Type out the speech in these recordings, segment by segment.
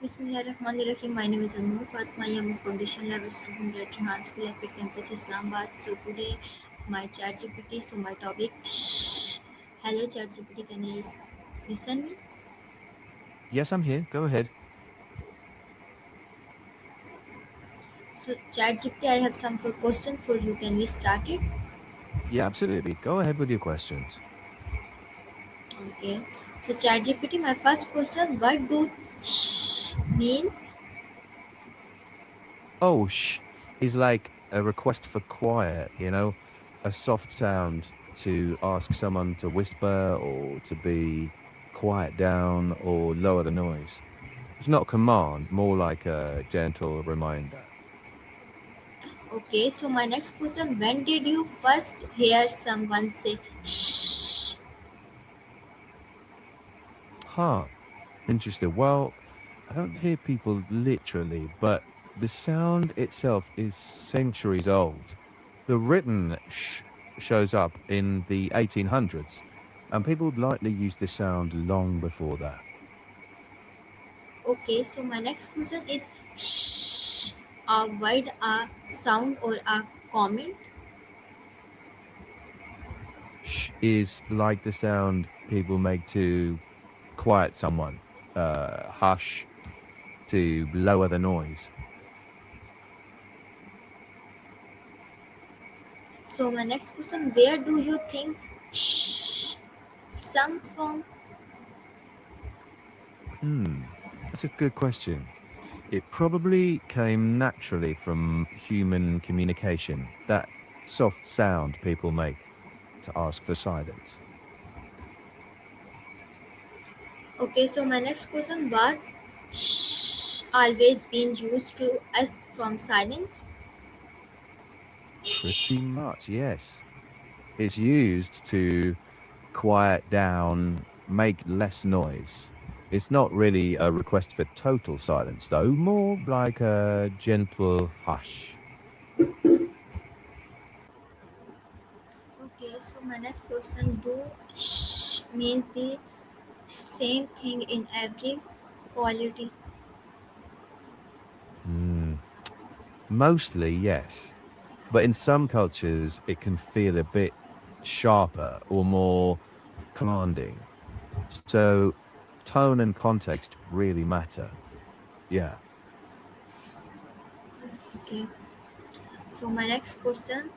Bismillahirrahmanirrahim. My name is Anmol Fatma. I am a foundation level student at Rehan School of Campus Islamabad. So today my ChatGPT. So my topic. Shh. Hello ChatGPT. Can you listen me? Yes, I'm here. Go ahead. So ChatGPT, I have some question for you. Can we start it? Yeah, absolutely. Go ahead with your questions. Okay. So ChatGPT, my first question. What do shh means? Oh, shh is like a request for quiet, a soft sound to ask someone to whisper or to be quiet down or lower the noise. It's not a command, more like a gentle reminder. Okay. So my next question. When did you first hear someone say shh? Huh. Interesting. Well, I don't hear people literally, but the sound itself is centuries old. The written sh shows up in the 1800s, and people likely used this sound long before that. Okay, so my next question is shh, a word, a sound, or a comment. Sh is like the sound people make to quiet someone, hush, to lower the noise. So my next question, where do you think shh some from? Hmm, that's a good question. It probably came naturally from human communication, that soft sound people make to ask for silence. Okay, so my next question was shh always been used to ask from silence. Pretty much, yes. It's used to quiet down, make less noise. It's not really a request for total silence, though, more like a gentle hush. Okay, so my next question, do shh means the same thing in every quality? Hmm. Mostly, yes. But in some cultures, it can feel a bit sharper or more commanding. So tone and context really matter. Yeah. Okay, so my next question,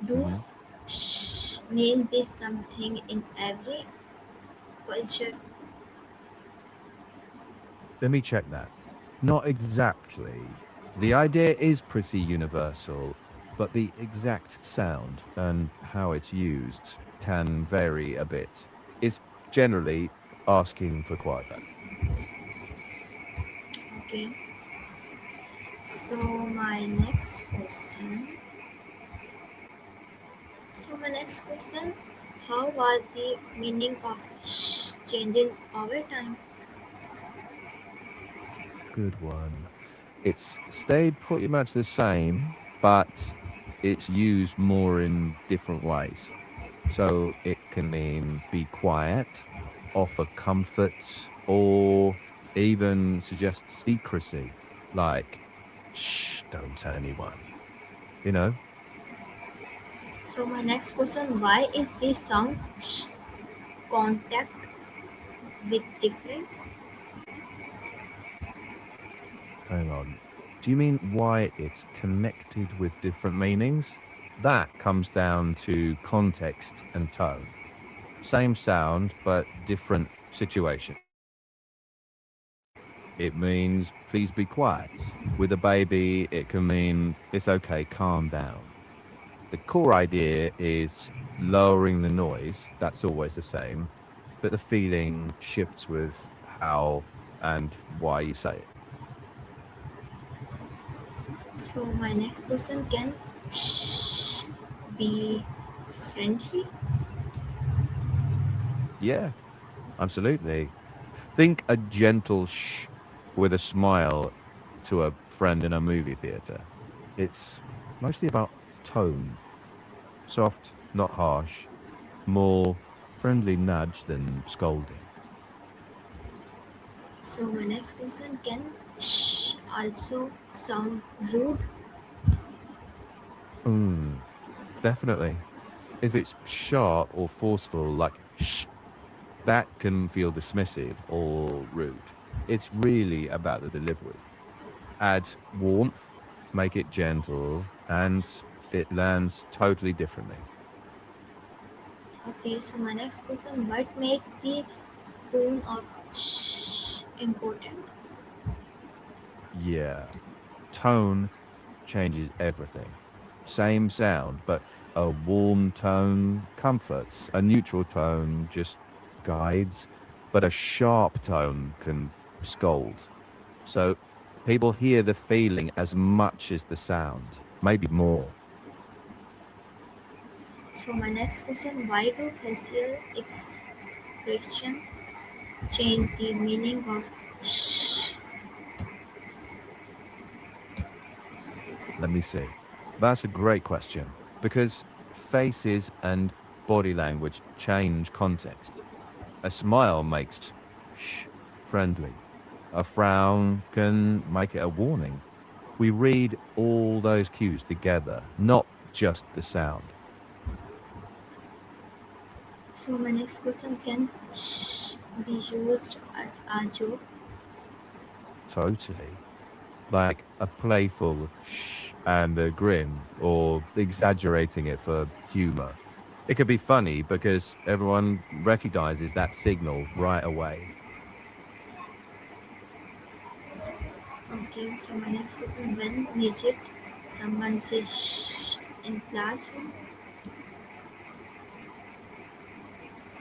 Hmm. does shh mean this something in every culture? Let me check that. Not exactly. The idea is pretty universal, but the exact sound and how it's used can vary a bit. It's generally asking for quiet. Okay. So my next question. So my next question. How was the meaning of shh changing over time? Good one. It's stayed pretty much the same, but it's used more in different ways. So it can mean be quiet, offer comfort, or even suggest secrecy, like, shh, don't tell anyone, you know? So my next question. Why is the sound shh contact with difference? Hang on. Do you mean why it's connected with different meanings? That comes down to context and tone. Same sound, but different situation. It means please be quiet. With a baby, it can mean it's okay, calm down. The core idea is lowering the noise. That's always the same, but the feeling shifts with how and why you say it. So my next question. Can shh be friendly? Yeah, absolutely. Think a gentle shh with a smile to a friend in a movie theater. It's mostly about tone, soft, not harsh, more friendly nudge than scolding. So my next question, can shh also sound rude? Mm, definitely. If it's sharp or forceful, like shh, that can feel dismissive or rude. It's really about the delivery. Add warmth, make it gentle, and it lands totally differently. Okay, so my next question, what makes the tone of shh important? Yeah. Tone changes everything. Same sound, but a warm tone comforts. A neutral tone just guides, but a sharp tone can scold. So people hear the feeling as much as the sound, maybe more. So my next question, why do facial expression change the meaning of shh? Let me see. That's a great question because faces and body language change context. A smile makes shh friendly. A frown can make it a warning. We read all those cues together, not just the sound. So my next question, can shh be used as a joke? Totally. Like a playful shh and a grin, or exaggerating it for humor. It could be funny because everyone recognizes that signal right away. Okay, so my next question, when magic someone says shh in classroom?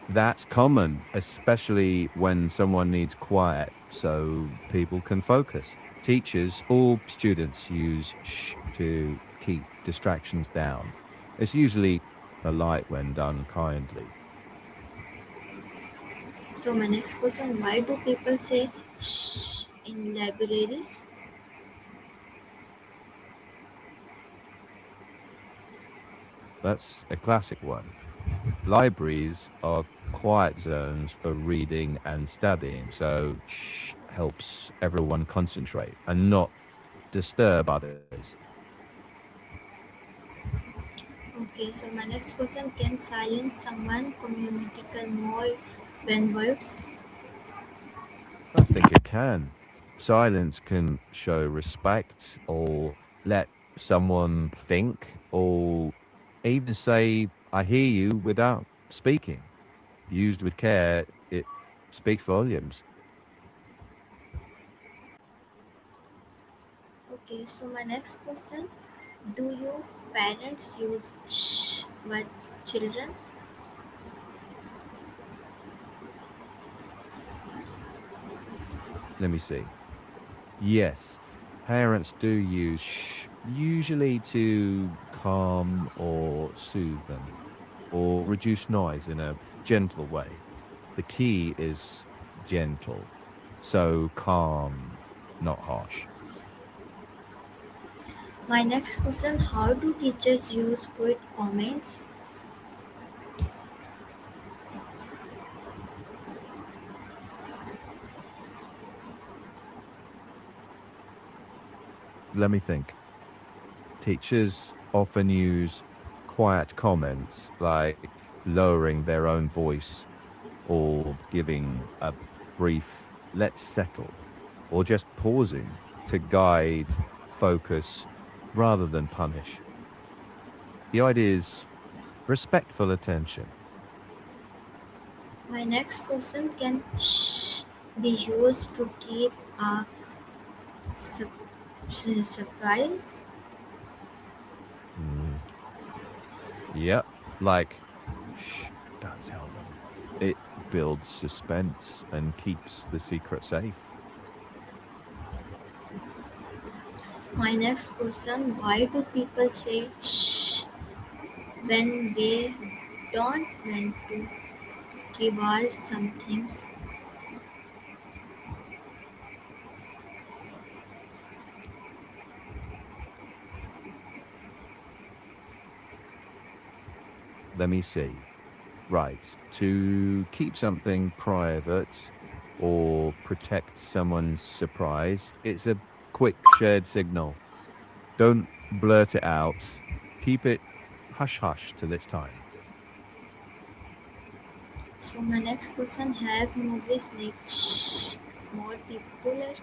That's common, especially when someone needs quiet so people can focus. Teachers or students use shh to keep distractions down. It's usually polite when done kindly. So my next question, why do people say shh in libraries? That's a classic one. Libraries are quiet zones for reading and studying, so shh helps everyone concentrate and not disturb others. Okay, so my next question, can silence someone communicate more than words? I think it can. Silence can show respect or let someone think or even say, I hear you without speaking. Used with care, it speaks volumes. Okay, so my next question, do you parents use shh with children? Let me see. Yes, parents do use shh, usually to calm or soothe them or reduce noise in a gentle way. The key is gentle, so calm, not harsh. My next question, how do teachers use quick comments? Let me think. Teachers often use quiet comments like lowering their own voice or giving a brief let's settle or just pausing to guide, focus rather than punish. The idea is respectful attention. My next question, can shh be used to keep a sup- surprise? Mm, yep. Like, shh, don't tell them. It builds suspense and keeps the secret safe. My next question, why do people say shh when they don't want to reveal some things? Let me see. Right. To keep something private or protect someone's surprise. It's a quick shared signal. Don't blurt it out. Keep it hush hush till it's time. So my next question: have movies make shh more popular?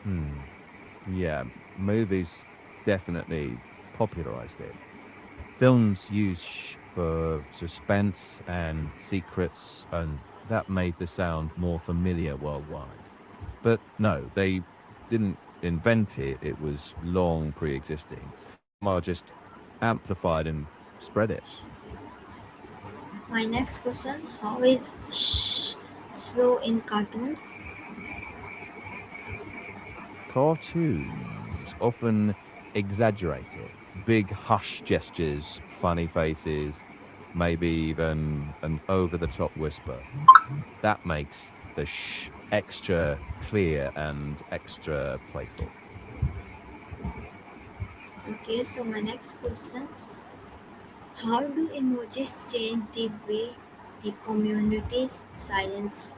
Hmm. Yeah, movies definitely popularized it. Films use shh for suspense and secrets, and that made the sound more familiar worldwide. But no, they didn't invent it, it was long pre existing. Cinema just amplified and spread it. My next question: how is shh slow in cartoons? Cartoons often exaggerate it. Big hush gestures, funny faces, maybe even an over the top whisper. That makes the shh extra clear and extra playful. Okay, so my next question: how do emojis change the way the community's silence?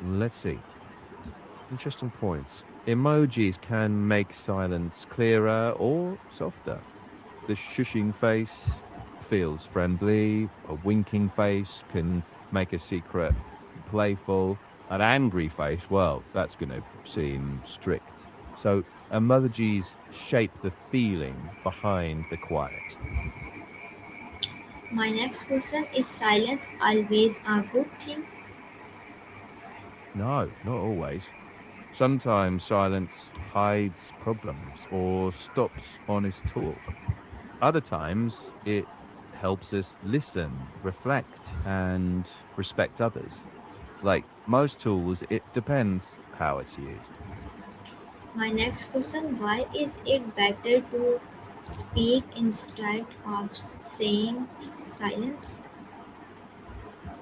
Let's see. Interesting points. Emojis can make silence clearer or softer. The shushing face feels friendly. A winking face can make a secret playful. An angry face, well, that's going to seem strict. So emojis shape the feeling behind the quiet. My next question: is silence always a good thing? No, not always. Sometimes silence hides problems or stops honest talk. Other times it helps us listen, reflect, and respect others. Like most tools, it depends how it's used. My next question: why is it better to speak instead of saying silence?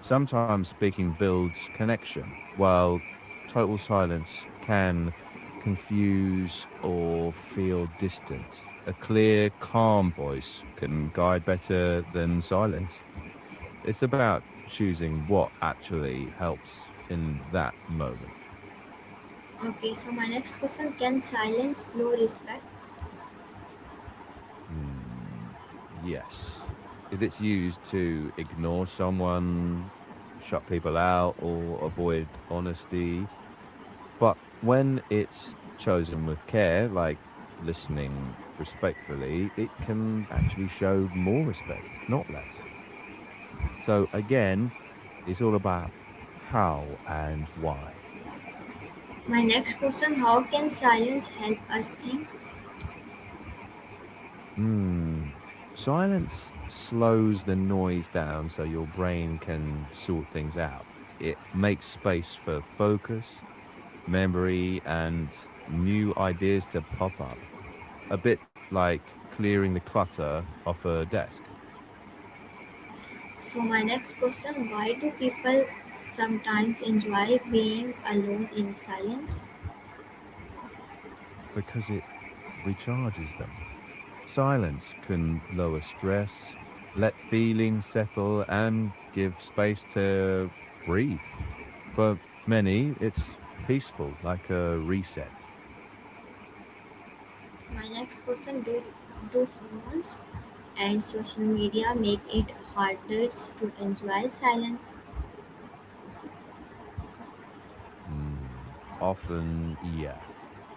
Sometimes speaking builds connection, while total silence can confuse or feel distant. A clear, calm voice can guide better than silence. It's about choosing what actually helps in that moment. Okay, so my next question: can silence slow respect? Hmm, yes. If it's used to ignore someone, shut people out, or avoid honesty, but when it's chosen with care, like listening respectfully, it can actually show more respect, not less. So again, it's all about how and why. My next question: how can silence help us think? Hmm. Silence slows the noise down so your brain can sort things out. It makes space for focus, memory, and new ideas to pop up. A bit like clearing the clutter off a desk. So my next question: why do people sometimes enjoy being alone in silence? Because it recharges them. Silence can lower stress, let feelings settle, and give space to breathe. For many, it's peaceful, like a reset. My next question: do phones and social media make it harder to enjoy silence? Often, yeah.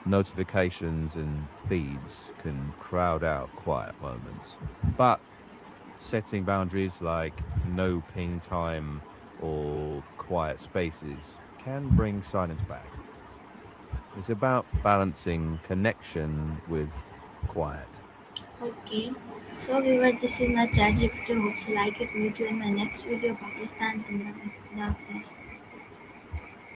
Notifications and feeds can crowd out quiet moments. But setting boundaries like no ping time or quiet spaces can bring silence back. It's about balancing connection with quiet. Okay. So viewer, this is my chat GPT. Hope you like it. Meet you in my next video. Pakistan Zindabad. Khuda Hafiz.